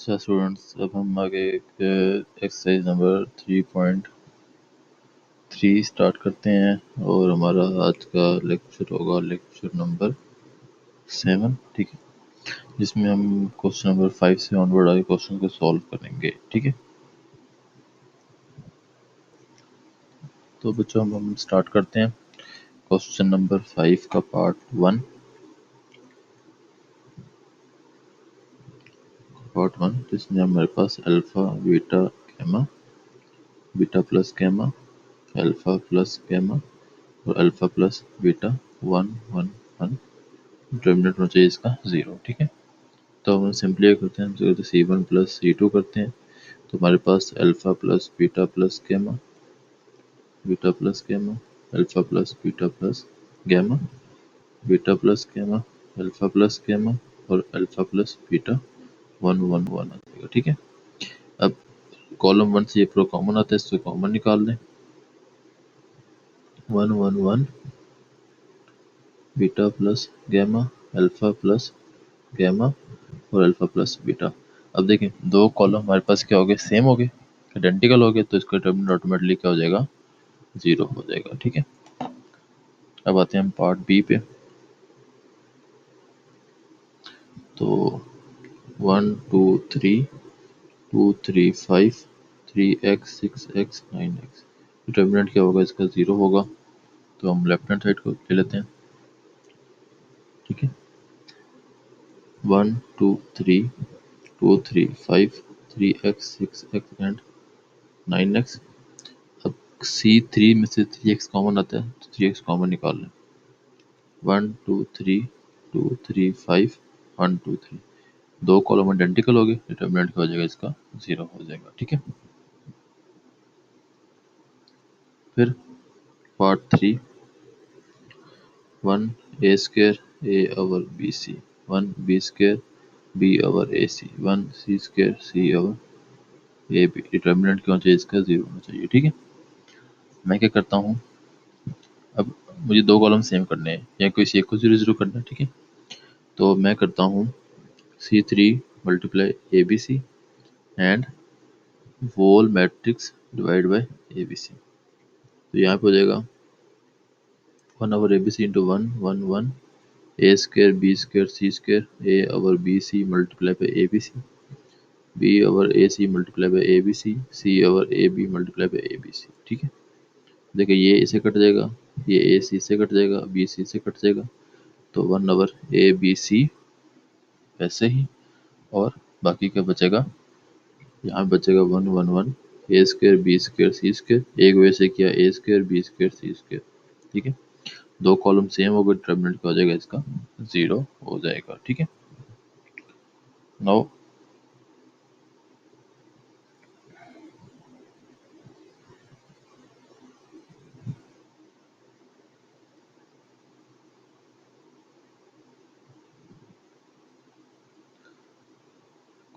अच्छा स्टूडेंट्स, अब हम आगे एक्सरसाइज नंबर 3.3 स्टार्ट करते हैं और हमारा आज का लेक्चर होगा लेक्चर नंबर 7, ठीक है, जिसमें हम क्वेश्चन नंबर 5 से ऑनवर्ड आगे क्वेश्चन को सॉल्व करेंगे, ठीक है। तो बच्चों हम स्टार्ट करते हैं क्वेश्चन नंबर 5 का पार्ट 1 जिसमें हमारे पास alpha beta gamma, beta plus gamma, alpha plus gamma और अल्फा प्लस बीटा 1 1 1 डिटरमिनेंट होना चाहिए इसका 0, ठीक है। तो हम सिंपली करते हैं, हम C1 प्लस C2 करते हैं, तो हमारे पास alpha plus gamma, beta plus gamma, alpha plus gamma, beta plus gamma, alpha plus gamma और अल्फा प्लस बीटा 1 1 1 आ जाएगा, ठीक है। अब कॉलम 1 से ये प्रो कॉमन आता है, इससे कॉमन निकाल लें, 1 1 1 beta plus gamma, alpha plus gamma और अल्फा प्लस बीटा। अब देखें दो कॉलम हमारे पास क्या हो गए, सेम हो गए, आइडेंटिकल हो गए, तो इसका डिटरमिनेंट ऑटोमेटिकली क्या हो जाएगा, 0 हो जाएगा, ठीक है। अब आते हैं हम पार्ट बी पे। तो 1 2 3 2 3 5 3x 6x 9x, डिटरमिनेंट क्या होगा इसका, 0 होगा। तो हम लेफ्ट हैंड साइड को ले लेते हैं, ठीक है। 1 2 3 2 3 5 3x 6x एंड 9x। अब C3 में से 3x कॉमन आता है, तो 3x कॉमन निकाल लें, 1 2 3 2 3 5 1 2 3, दो कॉलम आइडेंटिकल हो गए, डिटरमिनेंट क्या हो जाएगा इसका, 0 हो जाएगा, ठीक है। फिर part 3, 1 a square a over bc, 1 b square b over ac, 1 c square c over ab, determinant क्या होना चाहिए इसका, 0 होना चाहिए, ठीक है। मैं क्या करता हूँ, अब मुझे दो कॉलम सेम करने हैं या कोई एक को 0 0 करना है, ठीक है। तो मैं करता हूँ C3 multiply ABC and whole matrix divide by ABC। तो यहाँ पे हो जाएगा 1 over ABC into 1 1 1 A square B square C square A over BC multiply by ABC, B over AC multiply by ABC, C over AB multiply by ABC, ठीक है। देखिए ये इसे कट जाएगा, ये AC से कट जाएगा, BC से कट जाएगा, तो 1 ओवर ABC ऐसे ही, और बाकी क्या बचेगा, यहाँ बचेगा 1 1 1 A square B square C square, एक वजह से किया A square B square C square, ठीक है। दो कॉलम सेम हो गए, डिटरमिनेंट क्या हो जाएगा इसका, 0 हो जाएगा, ठीक है। नाउ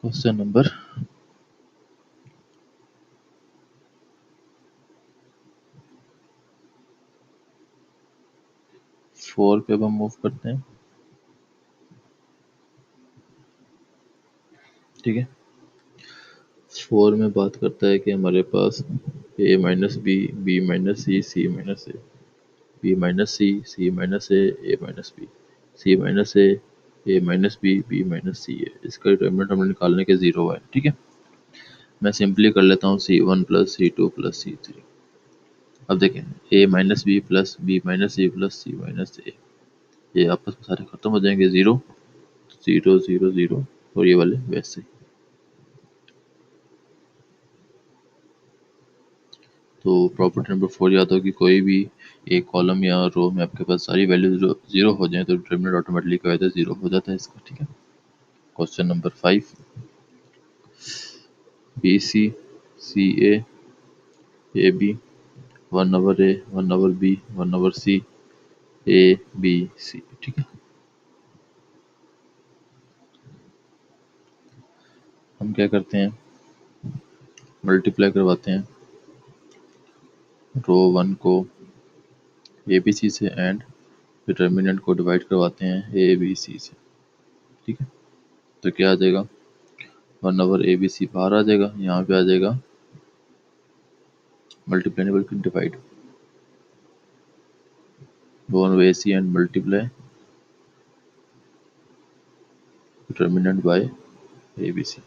क्वेश्चन नंबर 4 पे अब हम मूव करते हैं, ठीक है। 4 में बात करता है कि हमारे पास a minus B, B minus C, C minus A, B minus C minus A minus B, C minus A minus B minus C है, इसका डिटरमिनेंट हमने निकालने के 0 है, ठीक है। मैं सिंपली कर लेता हूँ C1 plus C2 plus C3। अब देखें a minus B minus C plus C minus A, ये आपस में सारे खत्म हो जाएंगे, 0 0 0 0 और ये वाले वैसे ही। तो प्रॉपर्टी नंबर 4 याद हो कि कोई भी एक कॉलम या रो में आपके पास सारी वैल्यू 0 हो जाए तो डिटरमिनेंट ऑटोमेटिकली क्या होता है, 0 हो जाता है इसका, ठीक है। Question number 5, B C A B 1 over A 1 over B 1 over C A B C, ठीक है। हम क्या करते हैं, मल्टीप्लाई करवाते हैं रो 1 को ए बी सी से एंड डिटरमिनेंट को डिवाइड करवाते हैं ए बी सी से, ठीक है। तो क्या आ जाएगा, one over A B C बाहर आ जाएगा, यहाँ पे आ जाएगा मल्टीप्लाई बल्कि divide, one over A C and multiply determinant by A B C.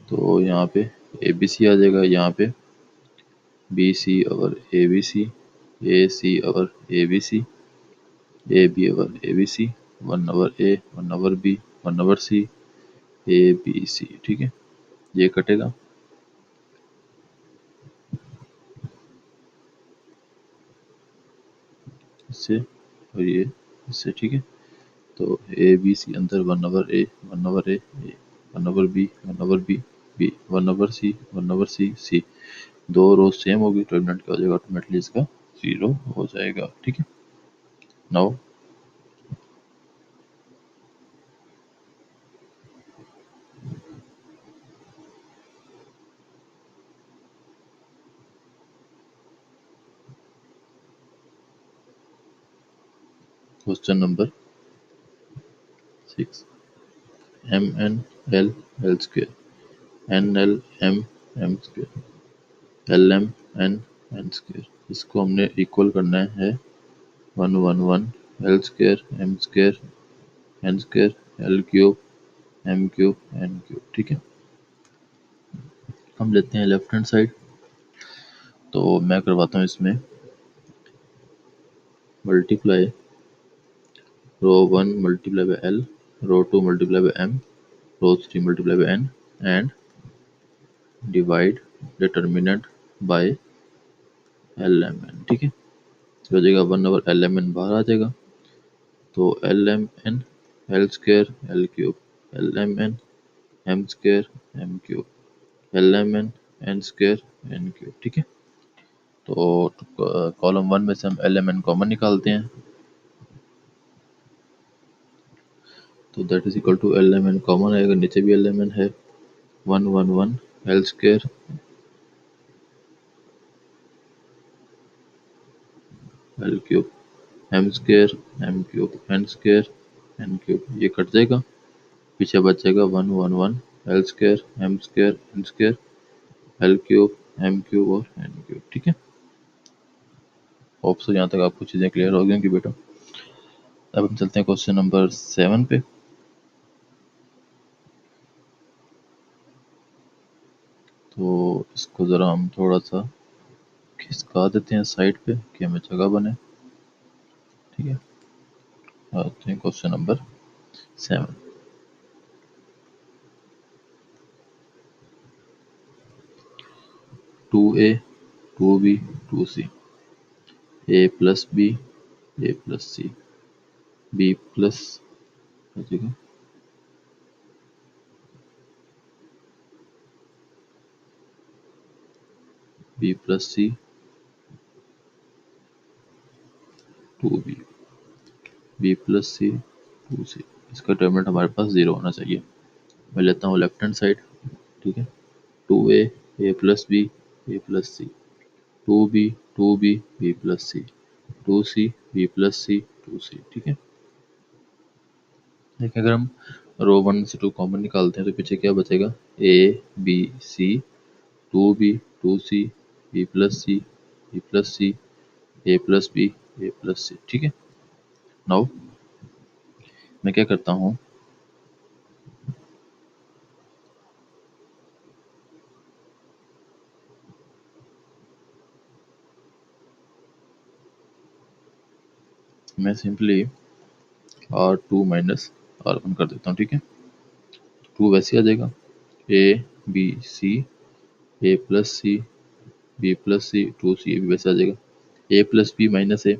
तो यहाँ पे ए बी सी आ जाएगा, यहाँ पे B C over A B C, A C over A B C, A B over A B C, one over A, one over B, one over C, A B C. ठीक है, ये कटेगा, इससे और ये इससे। ठीक है, तो ए बी सी अंदर one over A, one over A, one over B, one over B, B one over C, one over C, C. दो रो सेम होगी, डिटर्मिनेंट क्या हो जाएगा ऑटोमेटिकली इसका जीरो हो जाएगा। ठीक है, now question number 6, M N L L square, N L M M square, L M N N square, इसको हमने इक्वल करना है one one one L square M square N square L cube M cube N cube. ठीक है, हम लेते हैं left hand side, तो मैं करवाता हूँ इसमें multiply row one multiply by L, row two multiply by M, row three multiply by N and divide determinant by L M N. ठीक है, तो हो जाएगा one over L M N बाहर आ जाएगा, तो L M N L square L cube, L M N M square M cube, L M N N square N cube. ठीक है, तो कॉलम वन में से हम एल एम एन कॉमन निकालते हैं, तो that is equal to L M N common आएगा, नीचे भी एल एम एन है, one one one L square L cube M square M cube N square N cube, ये कट जाएगा, पीछे बचेगा one one one L square M square N square L cube M cube और N cube. ठीक है, hope so यहाँ तक आपको चीज़ें क्लियर हो गई होंगी बेटा। अब हम चलते हैं क्वेश्चन नंबर 7 पे। तो इसको ज़रा हम थोड़ा सा खिसका देते हैं साइड पे कि हमें जगह बने। ठीक है, आते हैं question number 7। Two A two B two C, A plus B A plus C, B plus B plus C two B, B plus C two C, इसका डिटरमिनेंट हमारे पास जीरो होना चाहिए। मैं लेता हूँ लेफ्ट हैंड साइड। ठीक है, two A plus B A plus C, two B B plus C, two C B plus C two C. ठीक है, देखिए अगर हम रो वन से टू कॉमन निकालते हैं तो पीछे क्या बचेगा, A B C, two C B plus C B plus C A plus B A plus C. ठीक है, नाउ मैं क्या करता हूँ, मैं simply R two minus R one कर देता हूँ। ठीक है, टू वैसे आ जाएगा, A B C A plus C B plus C two C, ये भी वैसे आ जाएगा, A plus B minus A.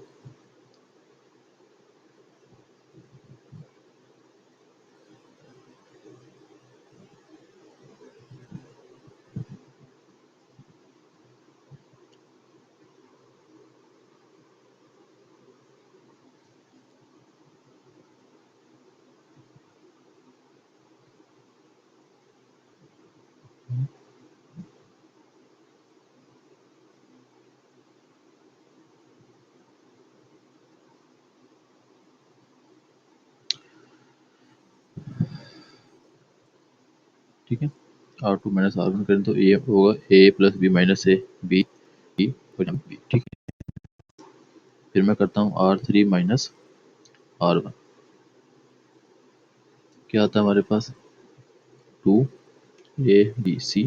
ठीक है। R2 माइनस R1 करें तो ए होगा A plus B minus A B B और बी, ठीक है। फिर मैं करता हूँ R3 माइनस R1, क्या आता है हमारे पास 2 A B C,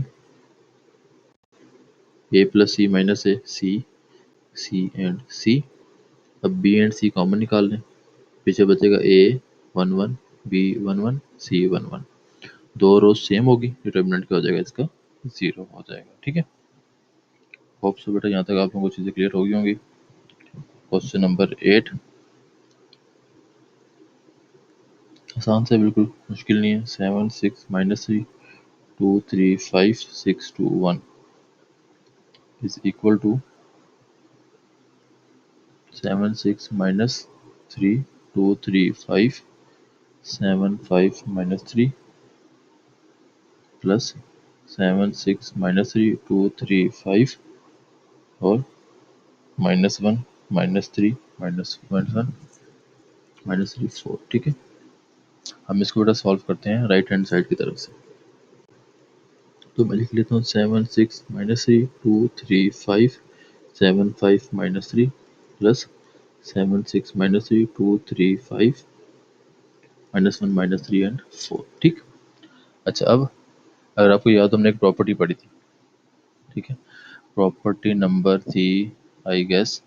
A plus C minus A C, C and C. अब बी एंड सी कॉमन निकाल लें, पीछे बचेगा ए 1 1 बी 1 1 सी 1 1। दो रोज सेम होगी, डिटर्मिनेंट क्या हो जाएगा इसका 0 हो जाएगा, ठीक है। होप सो बेटा यहाँ तक आप लोगों को चीज़ें क्लियर होगी होंगी। क्वेश्चन नंबर 8 आसान से, बिल्कुल मुश्किल नहीं है। 7 6 minus 3 2 3 5 6 2 1 is equal to 7 6 minus 3 2 3 5 7 5 minus 3 plus 7 6 minus 3 2 3 5 और -1 -3 -1 -3 4, ठीक है। हम इसको बेटा सॉल्व करते हैं राइट हैंड साइड की तरफ से। तो मैं लिख लेता हूँ 7 6 minus 3 2 3 5 7 5 minus 3 plus 7 6 minus 3 2 3 5 -1 -3 and 4, ठीक। अच्छा, अब अगर आपको याद हो हमने एक प्रॉपर्टी पढ़ी थी, ठीक है। प्रॉपर्टी नंबर थी आई गेस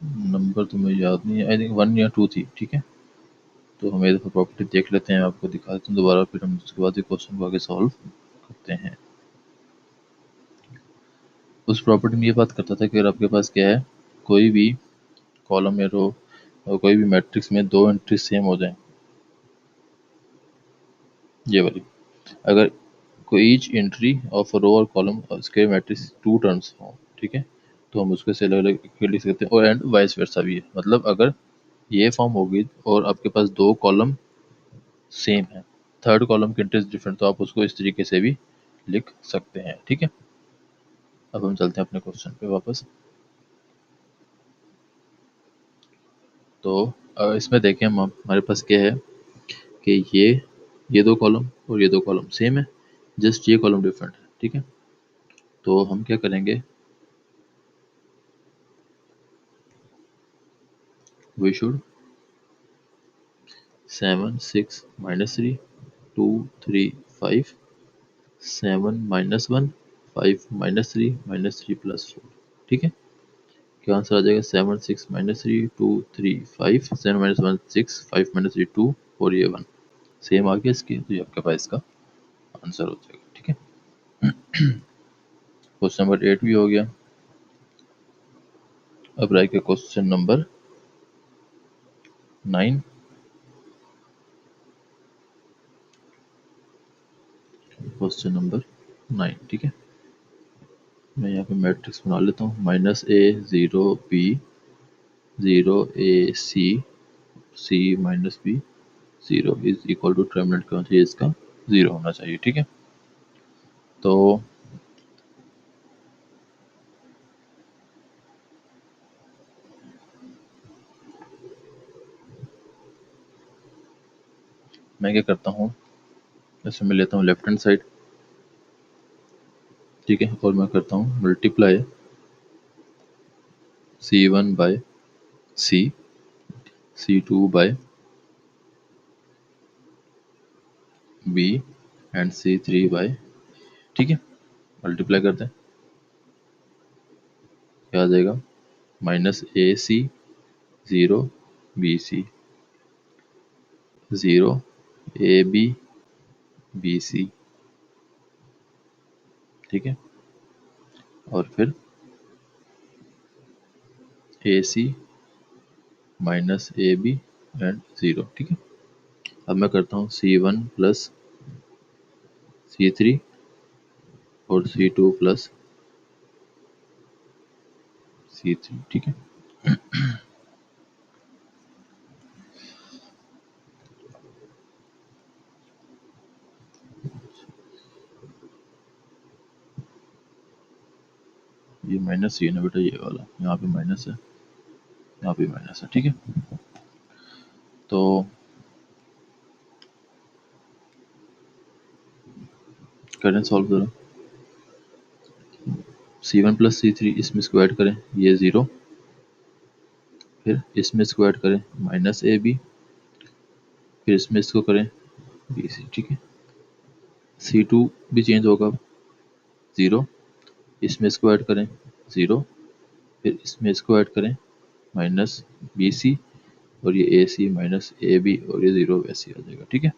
नंबर तो मुझे याद नहीं है, आई थिंक 1 या 2 थी, ठीक है। तो हम एक दफ़ा प्रॉपर्टी देख लेते हैं, आपको दिखा देता हूँ दोबारा, फिर हम उसके बाद क्वेश्चन को आगे सॉल्व करते हैं। उस प्रॉपर्टी में ये बात करता था कि अगर आपके पास क्या है, कोई भी कॉलम या रो और कोई भी मैट्रिक्स में दो एंट्री सेम हो जाए, ये वाली, अगर कोई ईच एंट्री ऑफ रो और कॉलम स्क्वायर मैट्रिक्स 2 टर्म्स हो, ठीक है, तो हम उसको से अलग अलग लिख सकते हैं। और एंड वाइस वर्सा भी है, मतलब अगर ये फॉर्म होगी और आपके पास दो कॉलम सेम है, थर्ड कॉलम की एंट्रीज डिफरेंट, तो आप उसको इस तरीके से भी लिख सकते हैं, ठीक है। अब हम चलते हैं अपने क्वेश्चन पे वापस। तो इसमें देखें हम, हमारे पास क्या है कि ये दो कॉलम और ये दो कॉलम सेम है, जस्ट ये कॉलम डिफरेंट है, ठीक है। तो हम क्या करेंगे, वी शुड 7 6 -3 2 3 5 7 -1 5 -3 -3 +4, ठीक है। क्या आंसर आ जाएगा 7 6 -3 2 3 5 7 -1 6 5 -3 2 और ये 1 सेम आ गया इसके, तो ये आपके पास इसका आंसर हो जाएगा, ठीक है। क्वेश्चन नंबर 8 भी हो गया। अब रहेगा क्वेश्चन नंबर 9। क्वेश्चन नंबर 9, ठीक है। मैं यहाँ पे मैट्रिक्स बना लेता हूँ, -a 0 b 0 a c c -b 0 is equal to determinant क्या होना चाहिए इसका 0 होना चाहिए, ठीक है। तो मैं क्या करता हूँ, जैसे मैं लेता हूँ लेफ्ट हैंड साइड, ठीक है, और मैं करता हूँ multiply c1 by c c2 by b and c3 by, ठीक है। मल्टीप्लाई करते हैं, क्या आ जाएगा -ac 0 bc 0 ab bc, ठीक है। और फिर AC -AB एंड 0, ठीक है। अब मैं करता हूँ C1 प्लस C3 और C2 प्लस C3, ठीक है। ये माइनस ये ना बेटा, ये वाला यहाँ पे माइनस है, यहाँ पे माइनस है, ठीक है। तो करें सॉल्व ज़रा। C1 + C3 इसमें इसको ऐड करें, ये 0, फिर इसमें इसको ऐड करें -AB, फिर इसमें इसको करें BC, ठीक है। C2 भी चेंज होगा, 0, इसमें इसको ऐड करें 0, फिर इसमें इसको ऐड करें -BC, और ये AC -AB, और ये 0 वैसे ही आ जाएगा, ठीक है।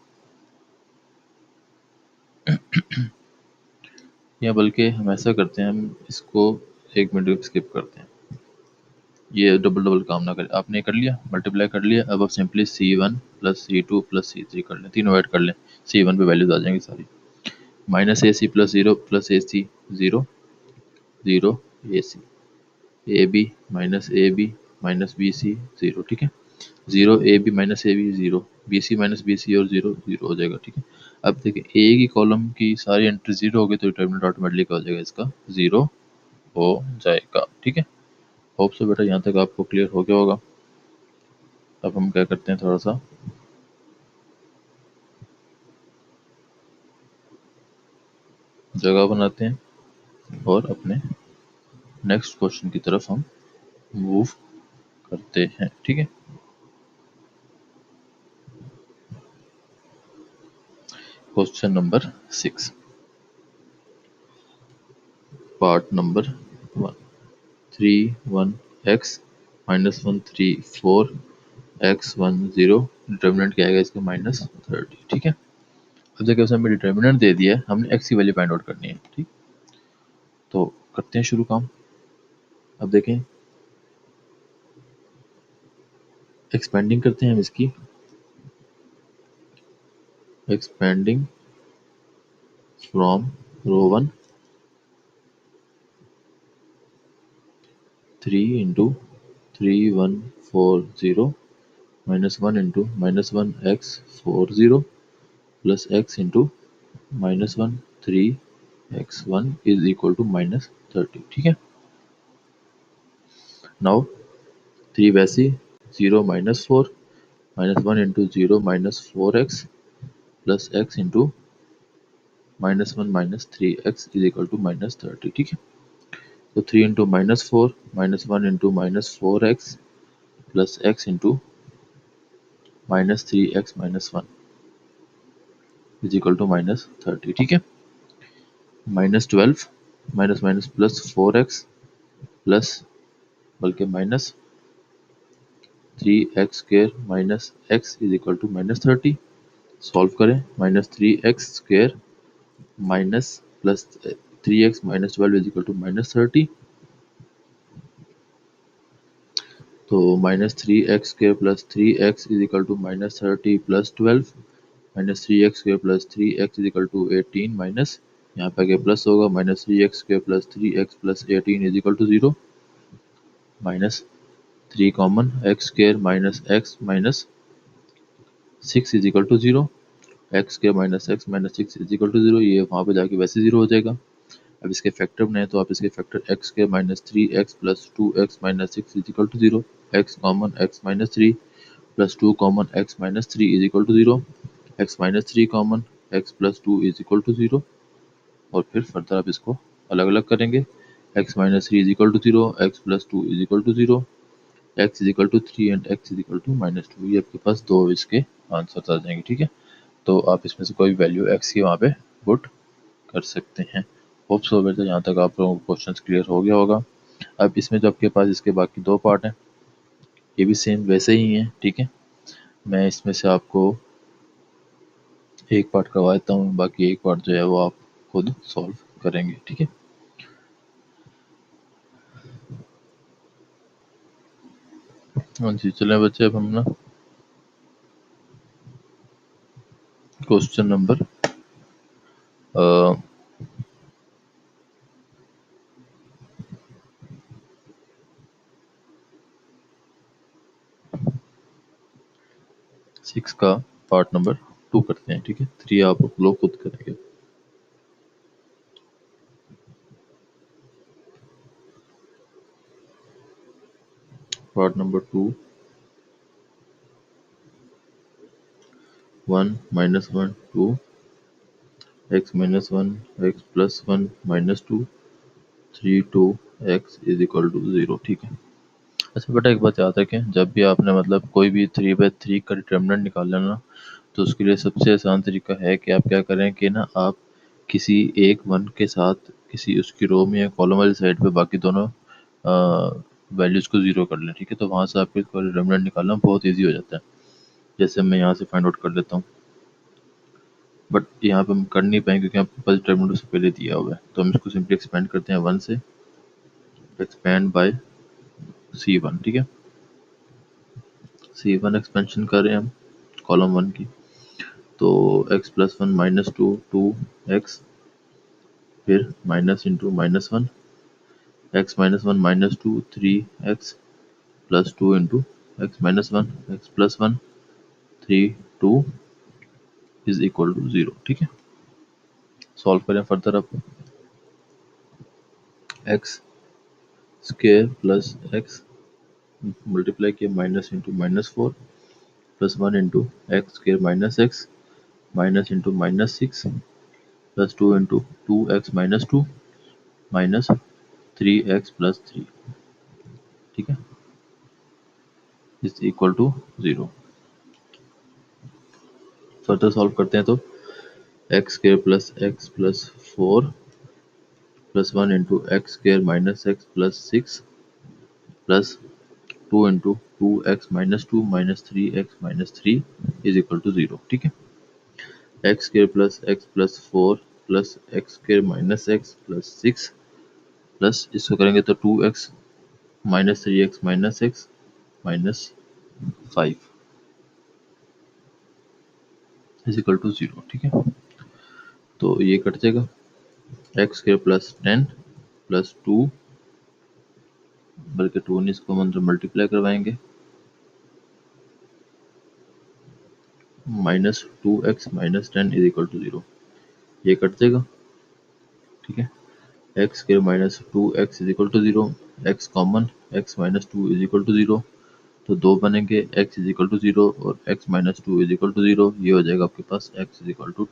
या बल्कि हम ऐसा करते हैं, हम इसको 1 मिनट स्किप करते हैं, ये डबल डबल काम ना करे। आपने कर लिया, मल्टीप्लाई कर लिया, अब आप सिंपली C1 + C2 + C3 कर लें, तीनों ऐड कर लें, C1 पे वैल्यूज आ जाएंगी सारी। -AC + 0 + AC 0, 0 AC, AB -AB -BC 0, ठीक है। 0 AB -AB 0, BC -BC और 0 0 हो जाएगा, ठीक है। अब देखिए ए की कॉलम की सारी एंट्री 0 होगी तो डिटरमिनेंट ऑटोमेटिकली क्या हो जाएगा, इसका 0 हो जाएगा, ठीक है। होप सो बेटा यहाँ तक आपको क्लियर हो गया होगा। अब हम क्या करते हैं, थोड़ा सा जगह बनाते हैं और अपने नेक्स्ट क्वेश्चन की तरफ हम मूव करते हैं, ठीक है। Question number 6, part number 1, 3 1 x -1 3 4 x 1 0, determinant क्या आएगा इसका -30, ठीक है। अब देखिए उसने हमें डिटर्मिनेंट दे दिया है, हमने x की वैल्यू फाइंड आउट करनी है, ठीक। तो करते हैं शुरू काम। अब देखें एक्सपेंडिंग करते हैं हम इसकी, expanding from row 1 3 × 3 1 4 0 -1 × -1 x 4 0 plus x × -1 3 x 1 is equal to -30, ठीक है। नाउ 3 वैसे 0 -4 -1 × 0 -4x plus x × -1 -3x is equal to -30, ठीक है। तो 3 × -4 -1 × -4x plus x × -3x -1 is equal to -30, ठीक है। -12 minus minus plus 4x plus बल्कि -3x² minus x is equal to -30। Solve करें, -3x² minus plus 3x -12 is equal to -30। तो -3x² plus 3x is equal to -30 plus 12, -3x² plus 3x is equal to 18, minus यहाँ पे आगे plus होगा -3x² plus 3x plus 18 is equal to 0, minus 3 common x² minus x minus 6 is equal to 0, x² minus x minus 6 is equal to 0, ये वहाँ पे जाके वैसे 0 हो जाएगा। अब इसके फैक्टर बनाए तो आप इसके factor x² minus 3x plus 2x minus 6 is equal to 0, x common x minus 3 plus 2 common x minus 3 is equal to 0, x minus 3 common x plus 2 is equal to 0, और फिर फर्दर आप इसको अलग अलग करेंगे, x minus 3 is equal to 0, x plus 2 is equal to 0, x is equal to 3 and x is equal to -2। ये आपके पास दो इसके आंसर आ जाएंगे, ठीक है। तो आप इसमें से कोई वैल्यू x की वहाँ पे पुट कर सकते हैं। होप सो बेटा यहाँ तक आप लोगों को क्वेश्चन क्लियर हो गया होगा। अब इसमें जो आपके पास इसके बाकी दो पार्ट हैं, ये भी सेम वैसे ही हैं, ठीक है। मैं इसमें से आपको एक पार्ट करवा देता हूँ, बाकी एक पार्ट जो है वो आप खुद सॉल्व करेंगे, ठीक है। हाँ जी, चलें बच्चे, अब हम ना क्वेश्चन नंबर 6 का पार्ट नंबर 2 करते हैं, ठीक है। 3 आप लोग खुद करेंगे। Part number 2, 1 - 1 2 x - 1 x + 1 - 2 3 2 x = 0। ठीक है। अच्छा बेटा एक बात याद रखें, जब भी आपने मतलब कोई भी 3/3 का डिटर्मिनेंट निकालना ना, तो उसके लिए सबसे आसान तरीका है कि आप क्या करें कि ना आप किसी एक वन के साथ किसी उसकी रो में या कॉलम वाली साइड पे बाकी दोनों वैल्यूज़ को ज़ीरो कर लें। ठीक है, तो वहाँ से आपके डिटर्मिनेंट निकालना बहुत ईजी हो जाता है। जैसे मैं यहाँ से फाइंड आउट कर लेता हूँ, बट यहाँ पे हम कर नहीं पाएंगे क्योंकि आपके पास डिटर्मिनेंट उससे पहले दिया हुआ है। तो हम इसको सिंपली एक्सपेंड करते हैं 1 से, एक्सपेंड बाय C1। ठीक है, C1 एक्सपेंशन कर रहे हैं हम कॉलम 1 की, तो x + 1 - 2 2x, फिर minus into -1 x - 1 - 2 3x + 2 into x - 1 x + 1 3 2 = 0। ठीक है, सॉल्व करें फर्दर। अब x square plus x multiply किया minus into -4 + 1 into x square minus x minus into -6 + 2 into 2x - 2 minus 3x + 3। ठीक है, = 0। फर्दर सॉल्व करते हैं तो x square plus x + 4 + 1 into x square minus x + 6 plus 2 into 2x - 2 minus 3x - 3 = 0। ठीक है, x square plus x + 4 plus x square minus x + 6 plus इसको करेंगे तो 2x minus 3x minus x minus 5 = 0। ठीक है, तो ये कट जाएगा। x स्क्वायर प्लस 10 प्लस 2, बल्कि 2 नहीं, इसको हम मल्टीप्लाई करवाएंगे, माइनस 2x माइनस 10 = 0। ये कट जाएगा। ठीक है, x square minus 2x = 0, x common, x - 2 = 0, तो दो बनेंगे, x = 0 और x - 2 = 0। ये हो जाएगा आपके पास x = 2।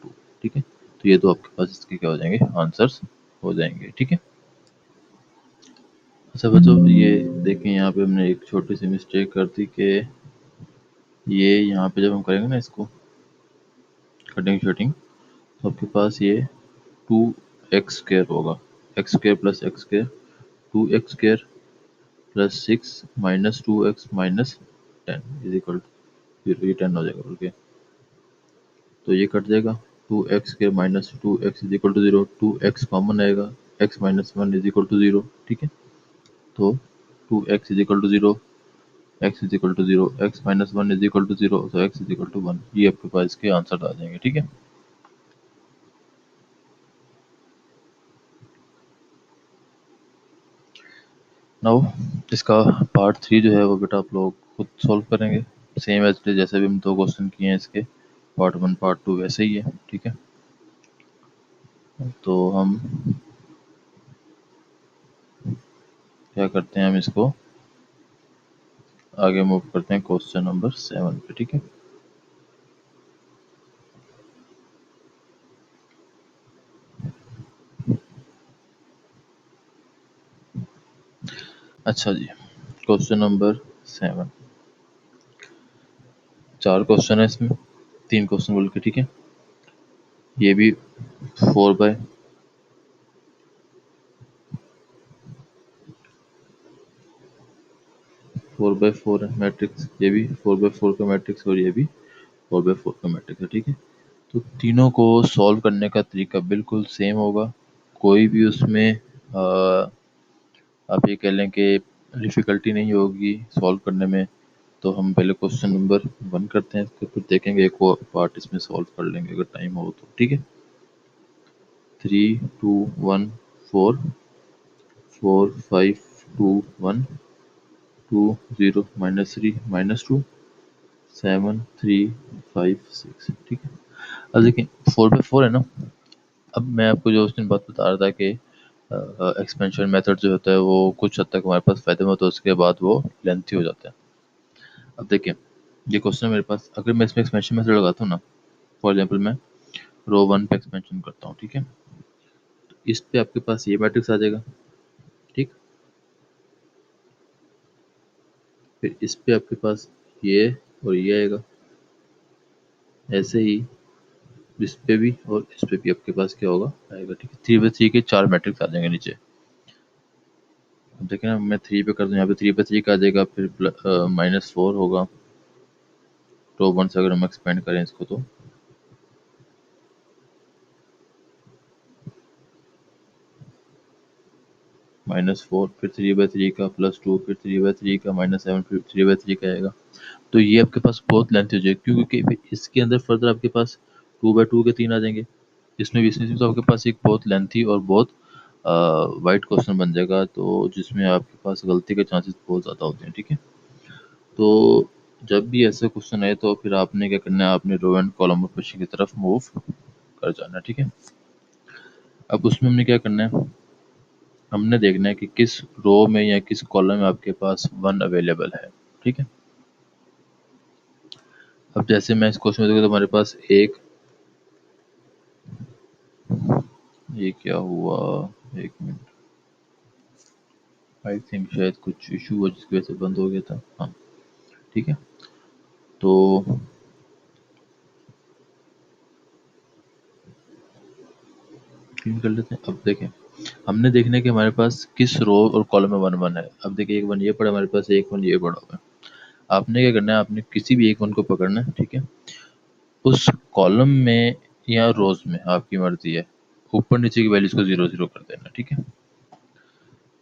ठीक है, तो ये तो आपके पास इसके क्या हो जाएंगे, आंसर्स हो जाएंगे। ठीक है। अच्छा बच्चों, ये देखें यहाँ पे हमने एक छोटी सी मिस्टेक कर दी कि ये यहाँ पे जब हम करेंगे ना इसको कटिंग शटिंग, तो आपके पास ये 2x² होगा, x square plus x square 2x² plus 6 minus 2x minus 10 = 0। ये 10 हो जाएगा बोल के, तो ये कट जाएगा। 2x² minus 2x = 0, 2x common आएगा, x - 1 = 0। ठीक है, तो 2x = 0, x = 0, x - 1 = 0, तो x = 1। ये आपके पास इसके आंसर आ जाएंगे। ठीक है, नाउ इसका पार्ट 3 जो है वो बेटा आप लोग खुद सॉल्व करेंगे, सेम एज जैसे भी हम 2 क्वेश्चन किए हैं इसके, पार्ट 1 पार्ट 2 वैसे ही है। ठीक है, तो हम क्या करते हैं, हम इसको आगे मूव करते हैं क्वेश्चन नंबर 7 पे। ठीक है, अच्छा जी, क्वेश्चन नंबर 7, 4 क्वेश्चन है इसमें, 3 क्वेश्चन बोल के। ठीक है, ये भी 4/4 है मैट्रिक्स, ये भी 4/4 का मैट्रिक्स और ये भी 4/4 का मैट्रिक्स है। ठीक है, तो तीनों को सॉल्व करने का तरीका बिल्कुल सेम होगा, कोई भी उसमें आप ये कह लें कि डिफ़िकल्टी नहीं होगी सॉल्व करने में। तो हम पहले क्वेश्चन नंबर 1 करते हैं, फिर देखेंगे एक और पार्ट इसमें सॉल्व कर लेंगे अगर टाइम हो तो। ठीक है, 3 2 1 4 4 5 2 1 2 0 -3 -2 7 3 5 6। ठीक है, अब देखिए 4/4 है ना। अब मैं आपको जो उस दिन बात बता रहा था कि एक्सपेंशन मेथड जो होता है वो कुछ हद तक हमारे पास फायदेमंद होता है, उसके बाद वो लेंथी हो जाता है। अब देखिए ये क्वेश्चन मेरे पास, अगर मैं इसमें एक्सपेंशन मेथड लगाता हूँ ना, फॉर एग्जाम्पल मैं रो 1 पे एक्सपेंशन करता हूँ, ठीक है। तो इस पे आपके पास ये मैट्रिक्स आ जाएगा, ठीक। फिर इस पे आपके पास ये और ये आएगा, ऐसे ही इस पे भी और इस पे भी आपके पास क्या होगा, आएगा, ठीक है। 3 बाई 3 के 4 मैट्रिक्स आ जाएंगे नीचे। अब देखें ना, मैं 3 पे कर दूँ, यहाँ पे 3 बाई 3 का आ जाएगा, फिर -4 होगा। रो 1 से अगर हम एक्सपेंड करें इसको तो -4, फिर 3/3 का +2, फिर 3/3 का -7, फिर 3/3 का आएगा। तो ये आपके पास बहुत लेंथी हो जाएगी, क्यों? क्योंकि फिर इसके अंदर फर्दर आपके पास 2/2 के 3 आ जाएंगे। इसमें भी तो आपके पास एक बहुत लेंथी और बहुत वाइड क्वेश्चन बन जाएगा, तो जिसमें आपके पास गलती के चांसेस बहुत ज़्यादा होते हैं, ठीक है। तो जब भी ऐसे क्वेश्चन आए तो फिर आपने क्या करना है, आपने रो एंड कॉलम ऑपरेशन की तरफ मूव कर जाना है, ठीक है। अब उसमें हमने क्या करना है, हमने देखना है कि किस रो में या किस कॉलम में आपके पास 1 अवेलेबल है, ठीक है। अब जैसे मैं इस क्वेश्चन में देखूँ तो हमारे पास एक, ये क्या हुआ, एक मिनट, आई थिंक शायद कुछ इशू हुआ जिसकी वजह से बंद हो गया था, हाँ, ठीक है। तो क्लीन कर लेते हैं। अब देखें, हमने देखना है कि हमारे पास किस रो और कॉलम में 1 1 है। अब देखिए, एक 1 ये पड़ा हमारे पास, एक 1 ये पड़ा हुआ है। आपने क्या करना है, आपने किसी भी एक 1 को पकड़ना है, ठीक है। उस कॉलम में या रोज में आपकी मर्जी है, ऊपर नीचे की वैल्यूज को 0 0 कर देना, ठीक है।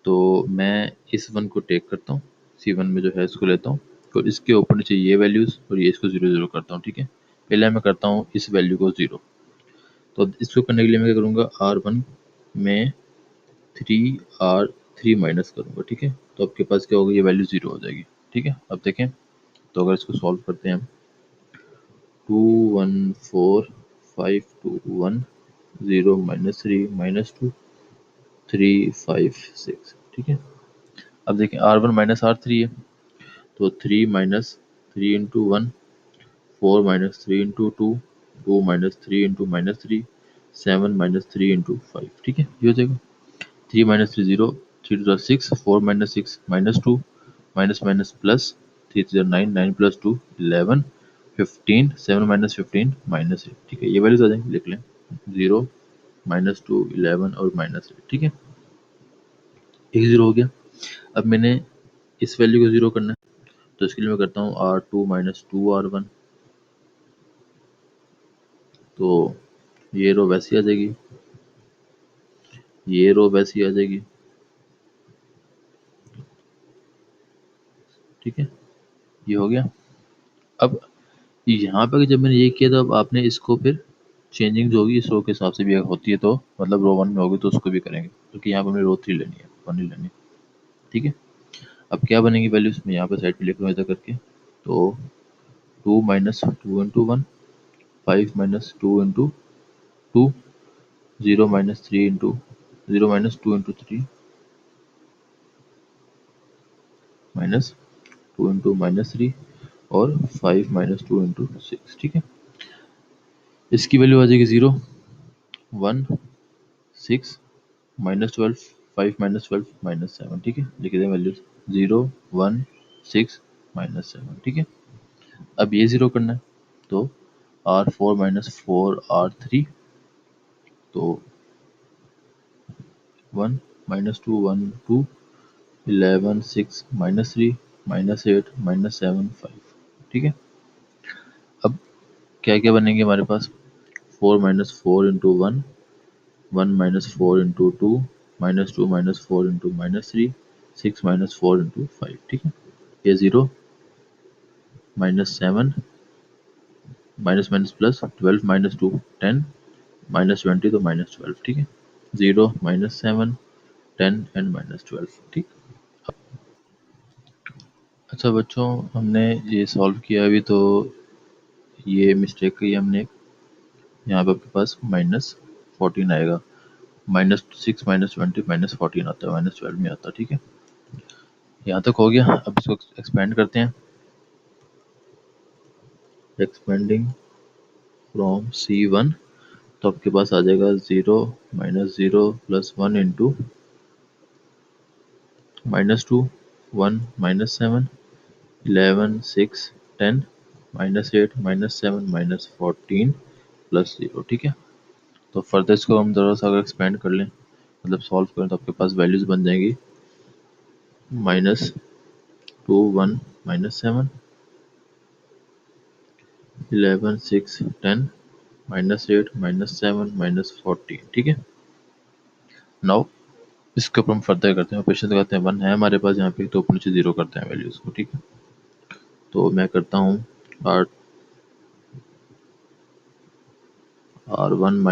तो मैं इस 1 को टेक करता हूँ, C1 में जो है इसको लेता हूँ, और इसके ऊपर नीचे ये वैल्यूज और ये इसको 0 0 करता हूँ, ठीक है। पहले मैं करता हूँ इस वैल्यू को 0। तो इसको करने के लिए मैं क्या करूँगा, R1 में 3R3 माइनस करूँगा, ठीक है। तो आपके पास क्या होगा, ये वैल्यू 0 हो जाएगी, ठीक है। अब देखें, तो अगर इसको सॉल्व करते हैं हम, 2 1 4 5 2 1 0 -3 -2 3 5 6, ठीक है। अब देखें, R1 -R3 है, तो 3 -3 इंटू 1, 4 -3 इंटू 2, 2 -3 इंटू -3, 7 -3 इंटू 5, ठीक है, ये हो जाएगा। 3 -3 0, 3 2 6, 4 -6 -2, माइनस माइनस प्लस, 3 3 9, 9 + 2 11, 15, 7 -15 -8, ठीक है। ये वैल्यूज आ जाएंगे, लिख लें, 0 -2 11 और -8, ठीक है। एक 0 हो गया। अब मैंने इस वैल्यू को 0 करना है, तो इसके लिए मैं करता हूँ R2 - 2R1, तो ये रो वैसी आ जाएगी, ये रो वैसी आ जाएगी, ठीक है। ये हो गया। अब यहाँ पर जब मैंने ये किया, तो अब आपने इसको फिर चेंजिंग जो होगी इस रो के हिसाब से भी अगर होती है, तो मतलब रो 1 में होगी तो उसको भी करेंगे, क्योंकि यहाँ पर हमें रो 3 लेनी है, 1 नहीं लेनी, ठीक है। अब क्या बनेगी वैल्यूज, मैं यहाँ पे साइड पे लिख रहा हूँ ऐसा करके, तो 2 - 2 into 1, 5 - 2 into 2, 0 -3 into 0 -2 into 3, -2 into -3, और 5 -2 इंटू 6, ठीक है। इसकी वैल्यू आ जाएगी 0 1 6 -12, 5 -12 -7, ठीक है। लिख दें वैल्यूज, 0 1 6 -7, ठीक है। अब ये 0 करना है, तो R4 - 4R3, तो 1 -2 1 2 11 6 -3 -8 -7 5, ठीक है। अब क्या क्या बनेंगे हमारे पास, 4 -4 इंटू 1, 1 -4 इंटू 2, -2 -4 इंटू -3, 6 -4 इंटू 5, ठीक है। ये 0 -7 माइनस माइनस प्लस, 12 -2 10, -20 तो -12, ठीक है। 0 -7 10 एंड -12, ठीक। अच्छा बच्चों, हमने ये सॉल्व किया अभी, तो ये मिस्टेक की हमने, यहाँ पे आपके पास -14 आएगा, -6 -20 -14 आता है, -12 में आता है, ठीक है। यहाँ तक हो गया। अब इसको एक्सपेंड करते हैं, एक्सपेंडिंग फ्रॉम C1, तो आपके पास आ जाएगा 0 माइनस 0 प्लस 1 इंटू -2, 1 -7, 11 6 10 -8 -7 -14 प्लस 0। ठीक है, तो फर्दर इसको हम थोड़ा सा अगर एक्सपेंड कर लें, मतलब सॉल्व करें, तो आपके पास वैल्यूज बन जाएंगी -2 1 -7, 11 6 10 -8 -7 -14। ठीक है, नाउ इसके ऊपर हम फर्दर करते हैं, ऑपरेशन करते हैं। 1 है हमारे पास यहाँ पे, तो ऊपर नीचे 0 करते हैं वैल्यूज को। ठीक है, तो मैं करता हूँ R1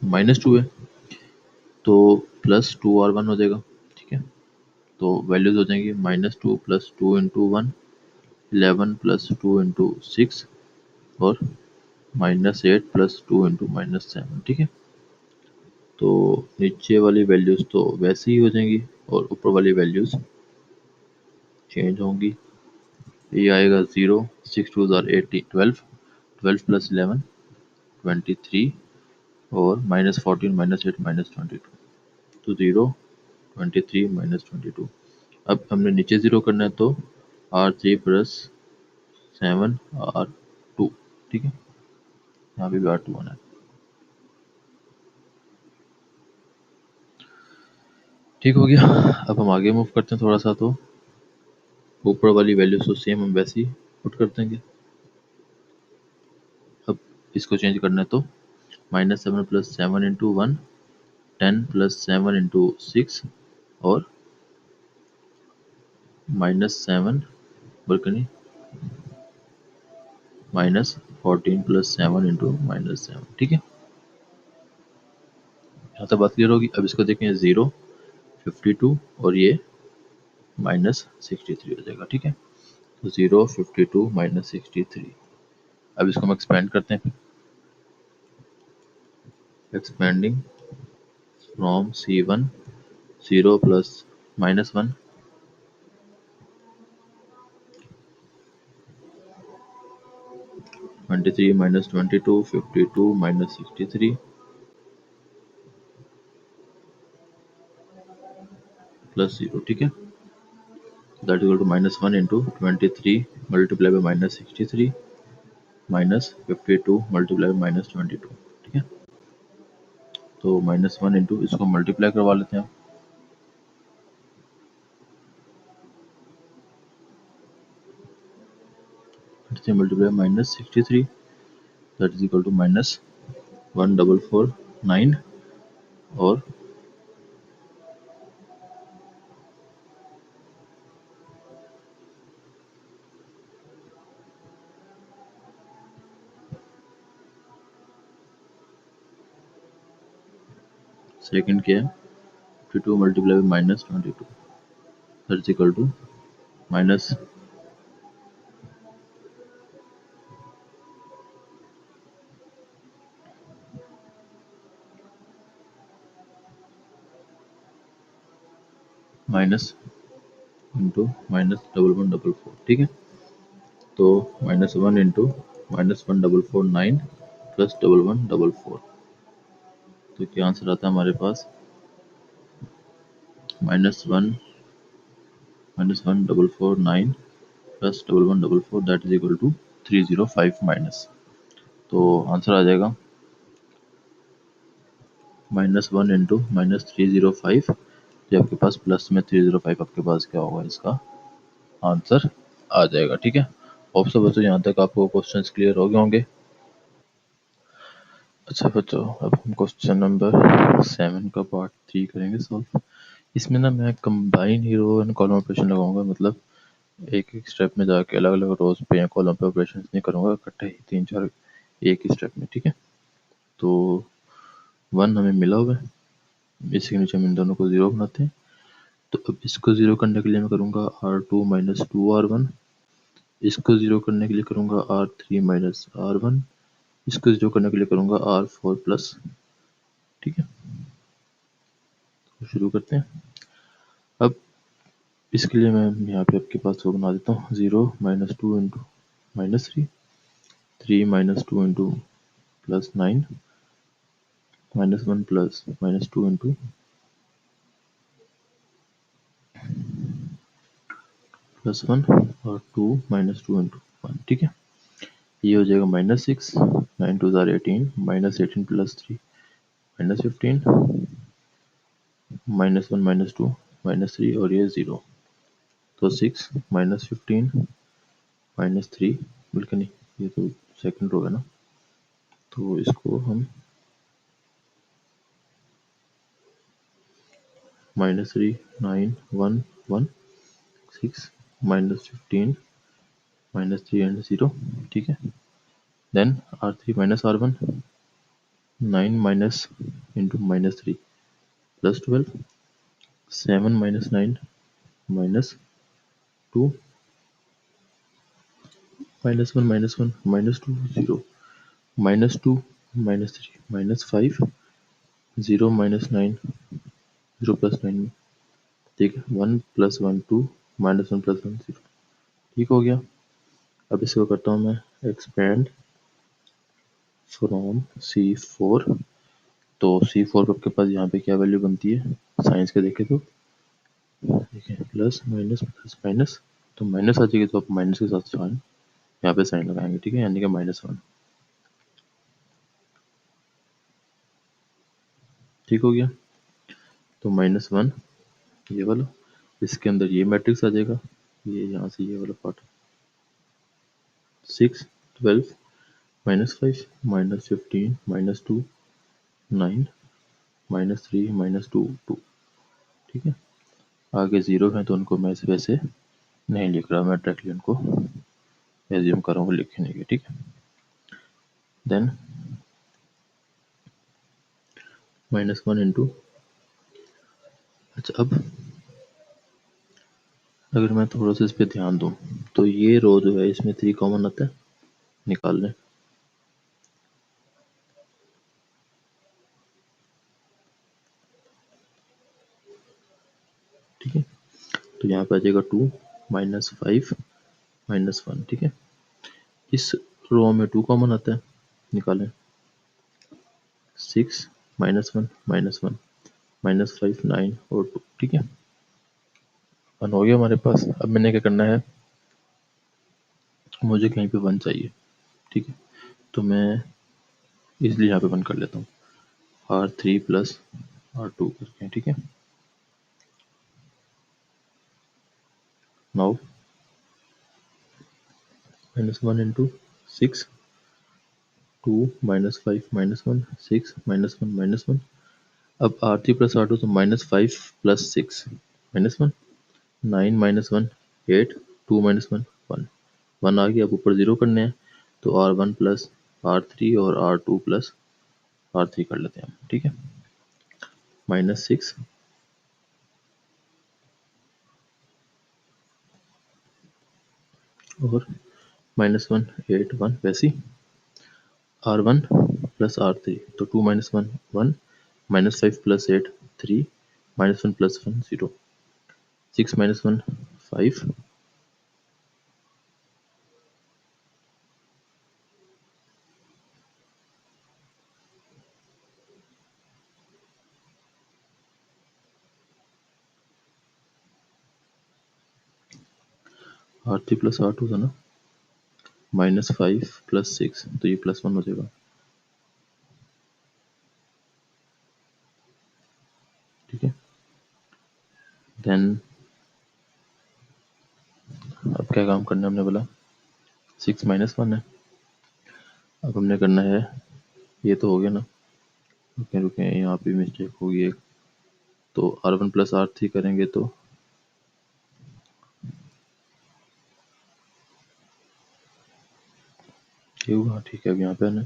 -2 है, तो +2 R1 हो जाएगा। ठीक है, तो वैल्यूज हो जाएंगी -2 प्लस 2 इंटू 1, 11 प्लस 2 इंटू 6 और -8 प्लस 2 इंटू -7। ठीक है, तो नीचे वाली वैल्यूज तो वैसे ही हो जाएंगी और ऊपर वाली वैल्यूज चेंज होंगी। ये आएगा 0, 6 2 ज़ार 18, 12, 12 प्लस 11 23 और -14 -8 -22, तो 0 23 -22। अब हमने नीचे 0 करना है, तो R3 प्लस 7 R2। ठीक है, यहाँ पे भी R2 आना है। ठीक हो गया, अब हम आगे मूव करते हैं थोड़ा सा, तो ऊपर वाली वैल्यूज तो सेम हम वैसे ही पुट कर देंगे। अब इसको चेंज करना है, तो -7 प्लस 7 इंटू 1, 10 प्लस 7 इंटू 6 और -7 बल्कि -14 प्लस 7 इंटू -7। ठीक है, यहाँ तक बात क्लियर होगी। अब इसको देखें, 0 52 और ये -63 हो जाएगा। ठीक है, तो 0 52 -63। अब इसको हम एक्सपेंड करते हैं, expanding from C1, 0 plus -1, 23 -22, 52 -63 plus 0। ठीक है, that equal to -1 into 23 multiply by -63 -52 multiply by -22। ठीक है, तो -1 इंटू इसको मल्टीप्लाई करवा लेते हैं। Multiply -63, that is equal to -1449 और सेकंड क्या है, 52 multiply by -22, that is equal to minus minus into -1144। ठीक है, तो -1 इंटू -1449 प्लस 1144, तो क्या आंसर आता है हमारे पास, -1 -1449 plus 1144, that is equal to 305 minus. तो आंसर आ जाएगा -1 इंटू -305। जो आपके पास प्लस में 305, आपके पास क्या होगा, इसका आंसर आ जाएगा। ठीक है, होप सो बच्चों यहाँ तक आपको क्वेश्चंस क्लियर हो गए होंगे। अच्छा बच्चों, अब हम क्वेश्चन नंबर 7 का पार्ट 3 करेंगे सॉल्व। इसमें ना मैं कंबाइन ही रो एंड कॉलम ऑपरेशन लगाऊंगा, मतलब एक एक स्टेप में जाके अलग अलग रोज पे या कॉलम पे ऑपरेशन नहीं करूंगा, इकट्ठे ही 3 4 एक ही स्टेप में। ठीक है, तो 1 हमें मिला हुआ है, इसी के नीचे हम इन दोनों को 0 बनाते हैं। तो अब इसको 0 करने के लिए मैं करूँगा R2 माइनस 2R1, इसको 0 करने के लिए करूँगा R3 माइनस R1, इसको 0 करने के लिए करूँगा R4 प्लस। ठीक है, तो शुरू करते हैं। अब इसके लिए मैं यहाँ पे आपके पास वो बना देता हूँ, 0 -2 into -3 3 minus two into plus 9 minus 1 plus minus 2 into plus 1 और 2 माइनस 2 इंटू 1, ठीक है। ये हो जाएगा -6, 9 2 ज़ार 18, -18 प्लस 3 -15, -1 -2 -3 और ये 0। तो 6 -15 -3, बल्कि नहीं, ये तो सेकंड रो है ना, तो इसको हम -3 9 1 1 6 -15 -3 एंड 0, ठीक है। Then R3 -R1 9 minus into -3 plus 12, 7 -9 -2 -1 -1 -2 0 -2 -3 -5 0 -9 0 plus 9, ठीक है। 1 प्लस 1 2 -1 प्लस 1 0, ठीक हो गया। अब इसको करता हूँ मैं एक्सपेंड फ्रॉम C4। तो C4 आपके पास यहाँ पे क्या वैल्यू बनती है, साइंस के देखें तो, ठीक है, प्लस माइनस प्लस माइनस, तो माइनस आ जाएगी, तो आप माइनस के साथ साइन यहाँ पे साइन लगाएंगे, ठीक है, यानी कि -1, ठीक हो गया। तो -1 ये वाला, इसके अंदर ये मैट्रिक्स आ जाएगा, ये यहाँ से ये वाला पार्ट, 6 12 -5 -15 -2 9 -3 -2 2, ठीक है। आगे जीरो है तो उनको मैं वैसे नहीं लिख रहा, मैं डायरेक्टली उनको एज्यूम कर रहा हूँ लिखने के, ठीक है। देन -1 इंटू, अच्छा अब अगर मैं थोड़ा सा इस पे ध्यान दूँ तो ये रो जो है इसमें 3 कॉमन आता है, निकाल लें, ठीक है। तो यहाँ पे आ जाएगा 2 -5 -1, ठीक है। इस रो में 2 कॉमन आता है, निकालें, 6 -1 -1 -5 9 और 2, ठीक है। 1 हो गया हमारे पास। अब मैंने क्या करना है, मुझे कहीं पे 1 चाहिए, ठीक है। तो मैं इसलिए यहाँ पे 1 कर लेता हूँ, R3 प्लस R2 करके, ठीक है। Now -1 into 6 2 -5 -1 6 -1 -1। अब R3 प्लस R2 तो -5 प्लस 6 -1 9 -1 8 2 -1 1 1 आ गया। अब ऊपर 0 करने हैं, तो R1 प्लस R3 और R2 प्लस R3 कर लेते हैं, ठीक है। -6 और -1 8 1, वैसी R1 प्लस R3, तो 2 -1 1 -5 plus 8 3 -1 plus 1 0 6 -1 5 R3 plus R2 था ना, -5 प्लस 6, तो ये +1 हो जाएगा, ठीक है। देन अब क्या काम करना है, हमने बोला 6 -1 है। अब हमने करना है, ये तो हो गया ना, रुके रुके यहाँ पे मिस्टेक होगी एक, तो R1 प्लस R3 करेंगे तो ये हुआ, ठीक है। अब यहाँ पे आना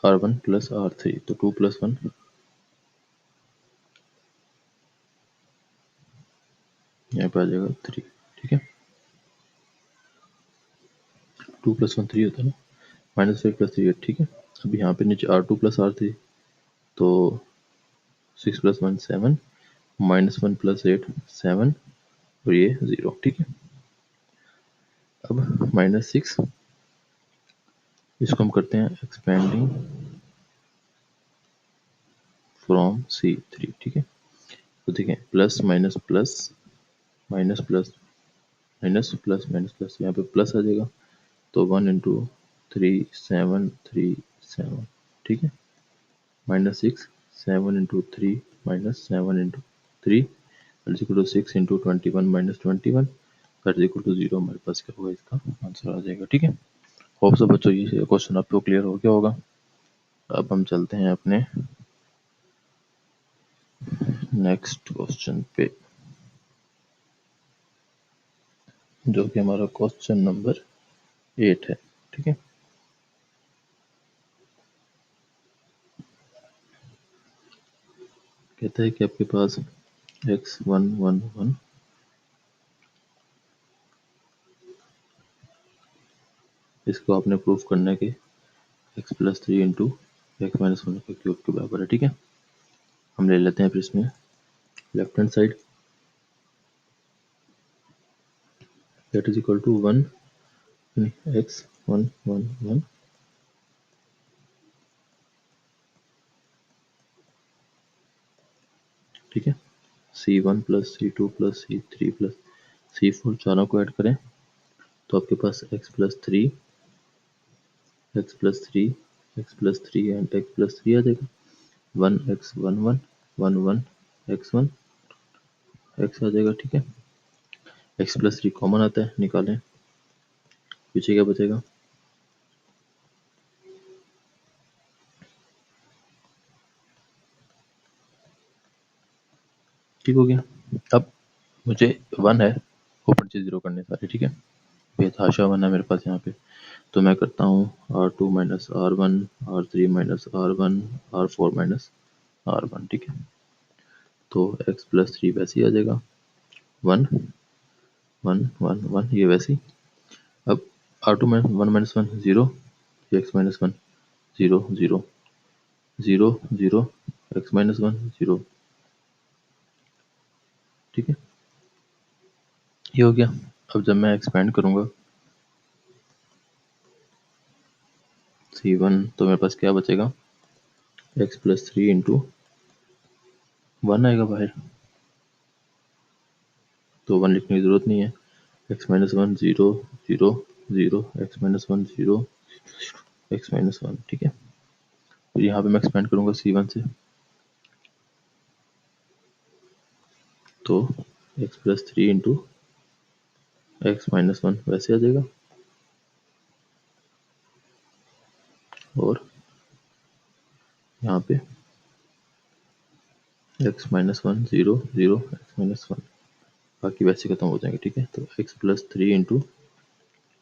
R1 प्लस R3, तो 2 प्लस 1 यहाँ पे आ जाएगा 3, ठीक है। 2 प्लस 1 3 होता है ना, -5 प्लस 3 8, ठीक है। अब यहाँ पे नीचे R2 प्लस R3, तो 6 प्लस 1 7 -1 प्लस 8 7 और ये 0, ठीक है। अब -6 इसको हम करते हैं एक्सपेंडिंग फ्रॉम C3, ठीक है। तो देखें plus minus plus minus plus minus plus minus plus, यहाँ पे प्लस आ जाएगा, तो 1 × 3 7 3 7, ठीक है। -6 7 × 3 -7 × 3 that is equal to 6 × 21 that is equal to 0। हमारे पास क्या होगा, इसका आंसर आ जाएगा, ठीक है। होप सो बच्चों ये क्वेश्चन आपको क्लियर हो गया होगा। अब हम चलते हैं अपने नेक्स्ट क्वेश्चन पे, जो कि हमारा क्वेश्चन नंबर 8 है, ठीक है। कहता है कि आपके पास x1 1 1, इसको आपने प्रूफ करना है कि x+3 इंटू x-1 के क्यूब के बराबर है, ठीक है। हम ले लेते हैं फिर इसमें left hand side, that is equal to 1 x1 1 1, ठीक है। C1 + C2 + C3 + C4 चारों को ऐड करें तो आपके पास x+3 x+3 x+3 and x+3 आ जाएगा। 1 x 1 1 1 1 x1 x आ जाएगा, ठीक है। x+3 कॉमन आता है, निकालें, पीछे क्या बचेगा, ठीक हो गया। अब मुझे 1 है, ऊपर से 0 करने सारे, ठीक है। बेतहाशा 1 है मेरे पास यहाँ पे, तो मैं करता हूँ R2 - R1 R3 - R1 R4 - R1, ठीक है। तो x+3 वैसे ही आ जाएगा, 1 1 1 1, ये वैसे ही। अब R2 - 1 - 1 0, x - 1 0 0 0 0 x - 1 0, ठीक है। ये हो गया। अब जब मैं एक्सपेंड करूँगा C1, तो मेरे पास क्या बचेगा, x+3 इंटू 1 आएगा बाहर, तो 1 लिखने की ज़रूरत नहीं है। x - 1 0 0 0 x - 1 0 x - 1, ठीक है। तो यहाँ पे मैं एक्सपेंड करूँगा C1 से, तो x+3 इंटू x - 1 वैसे आ जाएगा, और यहाँ पे x - 1 0 0 x - 1, बाकी वैसे खत्म हो जाएंगे, ठीक है। तो x+3 इंटू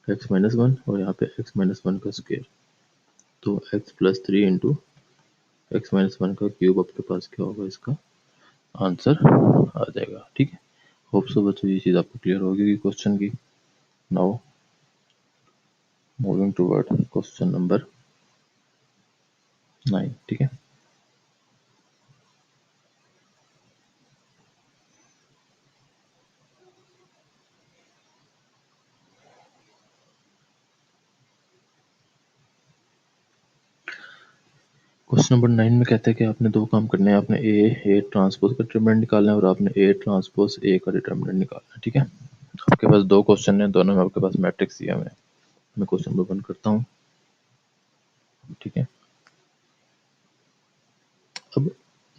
x - 1 और यहाँ पे x - 1 का स्क्वायर, तो x+3 इंटू x - 1 का क्यूब आपके पास क्या होगा, इसका आंसर आ जाएगा, ठीक है। होप सो बच्चों ये चीज़ आपको क्लियर होगी क्वेश्चन की। Now moving toward question number 9, ठीक है। क्वेश्चन नंबर 9 में कहते हैं कि आपने दो काम करने हैं, आपने ए ट्रांसपोज का डिटरमिनेंट निकालना है और आपने ए ट्रांसपोज ए का डिटरमिनेंट निकालना है, ठीक है। आपके पास दो क्वेश्चन हैं, दोनों में आपके पास मैट्रिक्स दिया हुआ है। मैं क्वेश्चन नंबर 1 करता हूँ, ठीक है। अब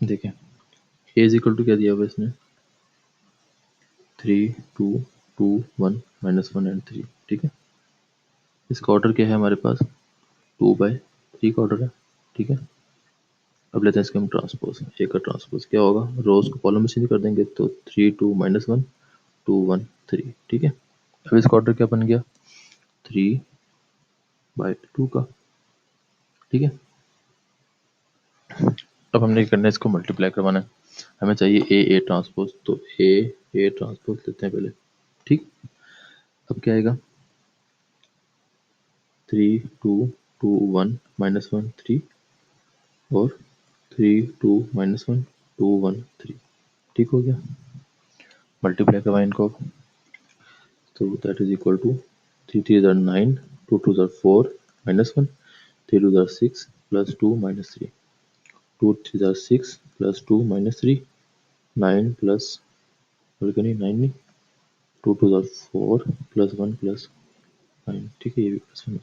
देखें ए इज इक्वल टू क्या दिया हुआ है इसने, 3 2 2 1 -1 एंड 3, ठीक है। इसका ऑर्डर क्या है हमारे पास, 2/3 का ऑर्डर है, ठीक है। अब लेते हैं इसके हम ट्रांसपोज, ए का ट्रांसपोज क्या होगा, रोज को कॉलम में चेंज कर देंगे, तो 3 2 -1 2 1 3, ठीक है। अब इसका ऑर्डर क्या बन गया, 3/2 का, ठीक है। अब हमने क्या करना है, इसको मल्टीप्लाई करवाना है, हमें चाहिए ए ट्रांसपोज, तो ए ट्रांसपोज लेते हैं पहले, ठीक। अब क्या आएगा, 3 2 2 1 -1 3 और 3 2 -1 2 1 3, ठीक हो गया। मल्टीप्लाई करवाएं इनको, तो that is equal to 3 3 9 2 2 4 -1 3 2 are 6 plus 2 minus 3. 2 3 are 6 plus 2 minus 3. 9 plus, और क्या नहीं 9 नहीं, 2 2 are 4 plus 1 plus 9, ठीक है, ये भी प्लस 1.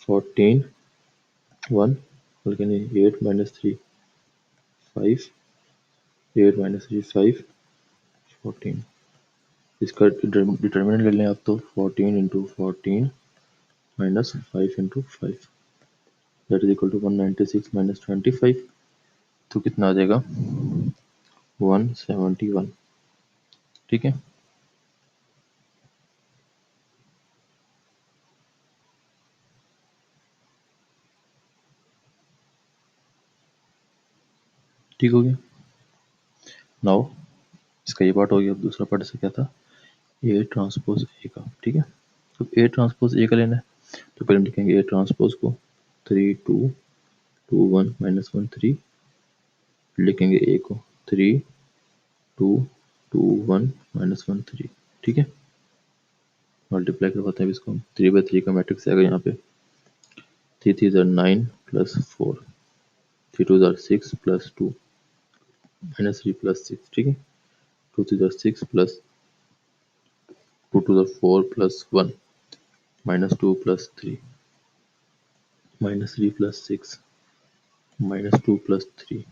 14 1, और क्या नहीं 8 minus 3 5. 8 minus 3 5. 14. इसका डिटर्मिनेंट ले लें आप तो 14 into 14 minus 5 into 5, that is equal to 196 minus 25. तो कितना आ जाएगा 171. ठीक है, ठीक हो गया. नाउ इसका ये पार्ट हो गया. अब दूसरा पार्ट इसका क्या था, ए ट्रांसपोज ए का. ठीक है, तो ए ट्रांसपोज ए का लेना है तो पहले हम लिखेंगे ए ट्रांसपोज को 3 2 2 1 माइनस 1 3. लिखेंगे ए को 3 2 2 1 माइनस 1 3. ठीक है, मल्टीप्लाई करवाते हैं इसको. 3/3 का मैट्रिक्स आएगा यहाँ पे. 3 3 are 9 plus 4. 3 2 are 6 plus 2 minus 3 plus 6. ठीक है, 2 3 are 6 plus 2 2 are 4 plus 1 minus 2 plus 3 minus 3 plus 6 minus 2 plus 3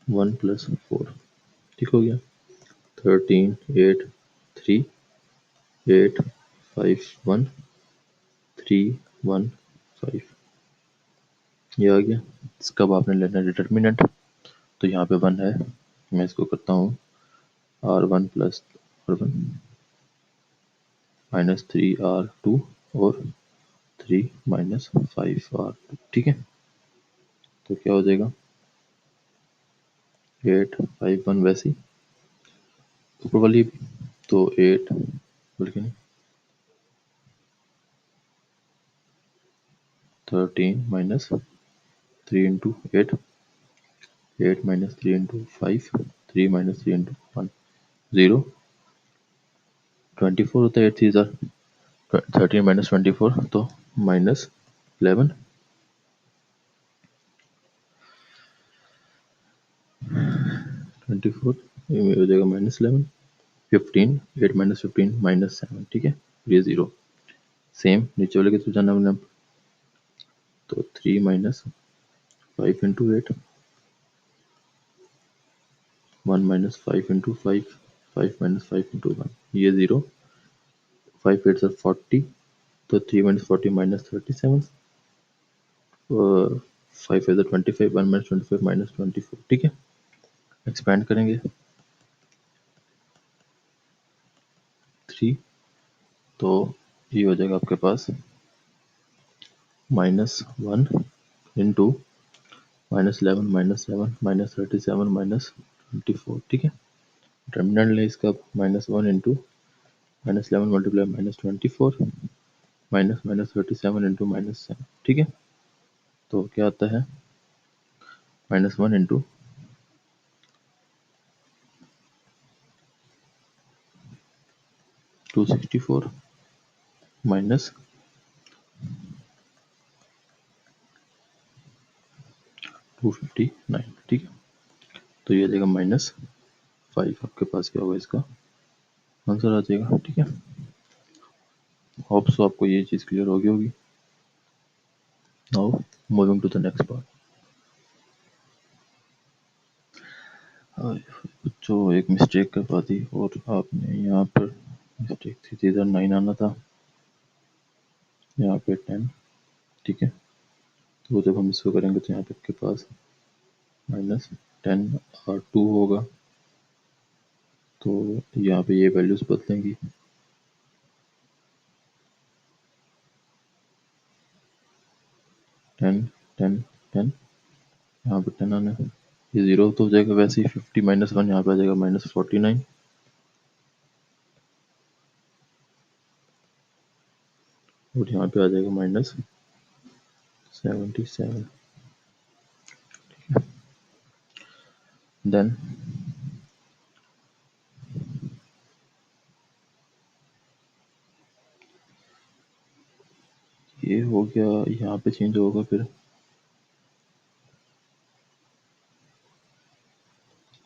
1 plus 4. ठीक हो गया. 13 8 3 8 5 1 3 1 5. ये आ गया. इसका अब आपने लेना डिटर्मिनेंट. तो यहाँ पे 1 है, मैं इसको करता हूँ R1 plus R1 minus 3R2 और 3 माइनस 5R2. ठीक है, तो क्या हो जाएगा 8 5 1 वैसे ही ऊपर वाली भी, तो 8 बल्कि नहीं 13 minus 3 into 8. 8 minus 3 into 5. 3 minus 3 into 1 0. 24 होता है 8 3 13 माइनस 24 तो माइनस 11. 24 ये हो जाएगा माइनस 11. 15 8 minus 15 minus 7. ठीक है, ये 0. सेम नीचे वाले के थ्रू जाना हमने. तो 3 minus 5 into 8. 1 minus 5 into 5. 5 minus 5 into 1, ये 0. 5 8 are 40. तो 3 माइनस 40 माइनस 37. 5 5 25. 1 minus 25 minus 24. ठीक है, एक्सपेंड करेंगे 3. तो ये हो जाएगा आपके पास -1 इंटू -11 -7 -37 -24. ठीक है, डिटर्मिनेंट ले इसका -1 इंटू -11 मल्टीप्लाई -24 माइनस -37 इंटू -7. ठीक है, तो क्या आता है -1 इंटू 264 माइनस 259. ठीक है, तो ये आ जाएगा -5. आपके पास क्या होगा, इसका आंसर आ जाएगा. ठीक है, होप सो आपको ये चीज़ क्लियर होगी होगी. Now moving to the next part. जो एक मिस्टेक करवा दी और आपने यहाँ पर मिस्टेक थी, इधर 9 आना था, यहाँ पे 10. ठीक है, तो जब हम इसको करेंगे तो यहाँ पे आपके पास -10R2 होगा. तो यहाँ पे ये वैल्यूज बदलेंगी. 10 10 10, यहाँ पे 10 आना है. ये 0 तो हो जाएगा वैसे ही. 50 माइनस 1 यहाँ पे आ जाएगा -49. और यहाँ पे आ जाएगा -77. देन ये हो गया, यहाँ पे चेंज होगा फिर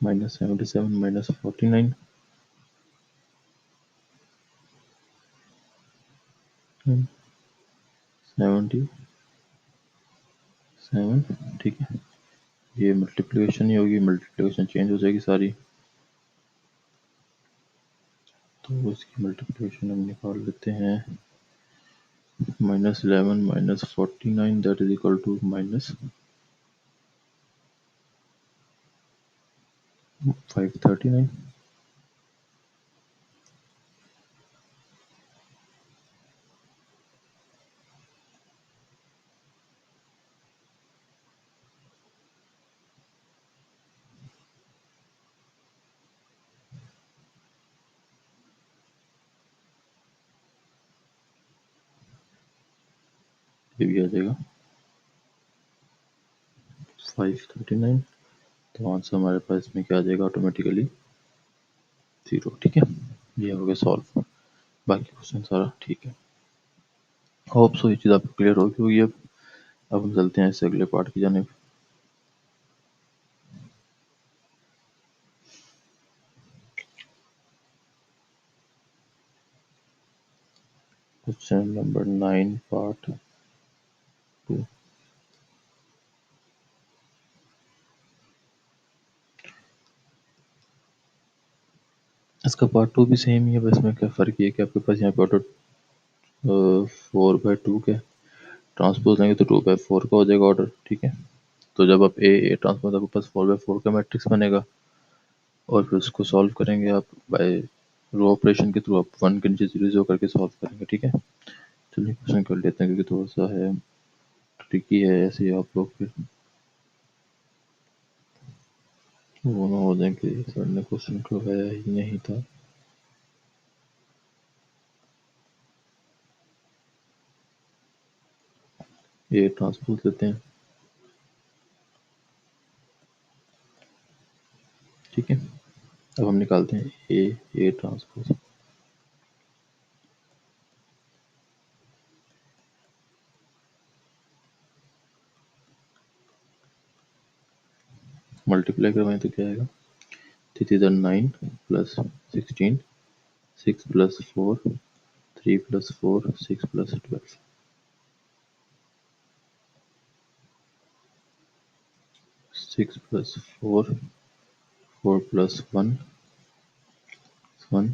-77 -49 77, ठीक है। ये मल्टीप्लिकेशन ही होगी, मल्टीप्लिकेशन चेंज हो जाएगी सारी, तो इसकी मल्टीप्लिकेशन हम निकाल लेते हैं। -11 -49 दैट इज इक्वल टू -539। ये भी आ जाएगा 539। तो आंसर हमारे पास इसमें क्या आ जाएगा, ऑटोमेटिकली 0, ठीक है। ये हो गया सॉल्व, बाकी क्वेश्चन सारा ठीक है। होप सो ये चीज़ आपको क्लियर होगी। अब हम चलते हैं इससे अगले पार्ट की जानिब। Question number 9 part 2। इसका पार्ट 2 भी सेम ही है, बस में क्या फ़र्क ये है कि आपके पास यहाँ पे ऑटो 4/2 के ट्रांसपोज लेंगे तो 2/4 का हो जाएगा ऑर्डर, ठीक है। तो जब आप ए ट्रांसपोज, आपके पास 4/4 का मैट्रिक्स बनेगा और फिर उसको सॉल्व करेंगे आप बाय रो ऑपरेशन के थ्रू। आप 1 के नीचे 0 0 करके सॉल्व करेंगे, ठीक है। चलिए क्वेश्चन कर लेते हैं, क्योंकि थोड़ा सा है ट्रिकी है, ऐसे ही आप लोग फिर वो ना हो जाए कि सर ने क्वेश्चन करवाया ही नहीं था। ये ट्रांसपोज लेते हैं, ठीक है। अब हम निकालते हैं ए ट्रांसपोज। मल्टीप्लाई करवाएं तो क्या आएगा, 3 9 + 16, 6 + 4, 3 + 4, 6 + 12, 6 + 4, 4 + 1, 1,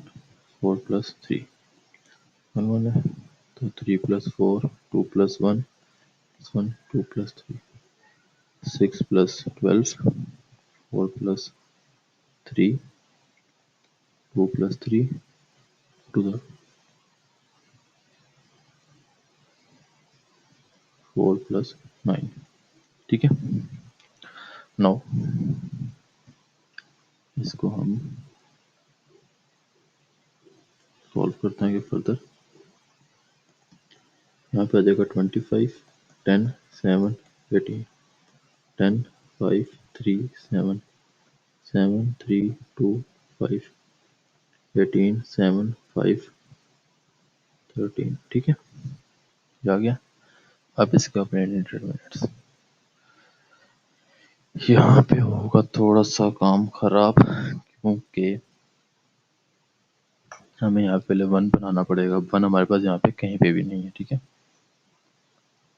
4 + 3, 1 1 है, तो 3 + 4, 2 + 1, 1, 2 + 3, 6 + 12, 4 + 3, 2 + 3, to the 4 + 9, ठीक है। नाउ इसको हम सॉल्व करते हैं फर्दर। यहाँ पे आ जाएगा 25, 10, 7, 18, 10, 5, 3, 7, 7, 3, 2, 5, 18, 7, 5, 13, ठीक है। ये आ गया। अब इसके ऑपरेंड डिटरमिनेंट्स, यहाँ पे होगा थोड़ा सा काम खराब, क्योंकि हमें यहाँ पहले 1 बनाना पड़ेगा। 1 हमारे पास यहाँ पे कहीं पे भी नहीं है, ठीक है।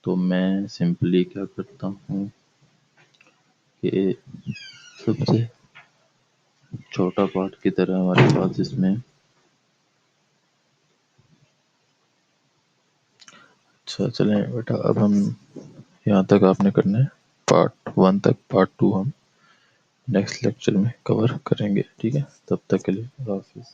तो मैं सिंपली क्या करता हूँ कि सबसे छोटा पार्ट की तरह हमारे पास इसमें, अच्छा चलें बेटा, अब हम यहाँ तक आपने करना है, पार्ट 1 तक। पार्ट 2 हम नेक्स्ट लेक्चर में कवर करेंगे, ठीक है। तब तक के लिए अल्लाह हाफिज़।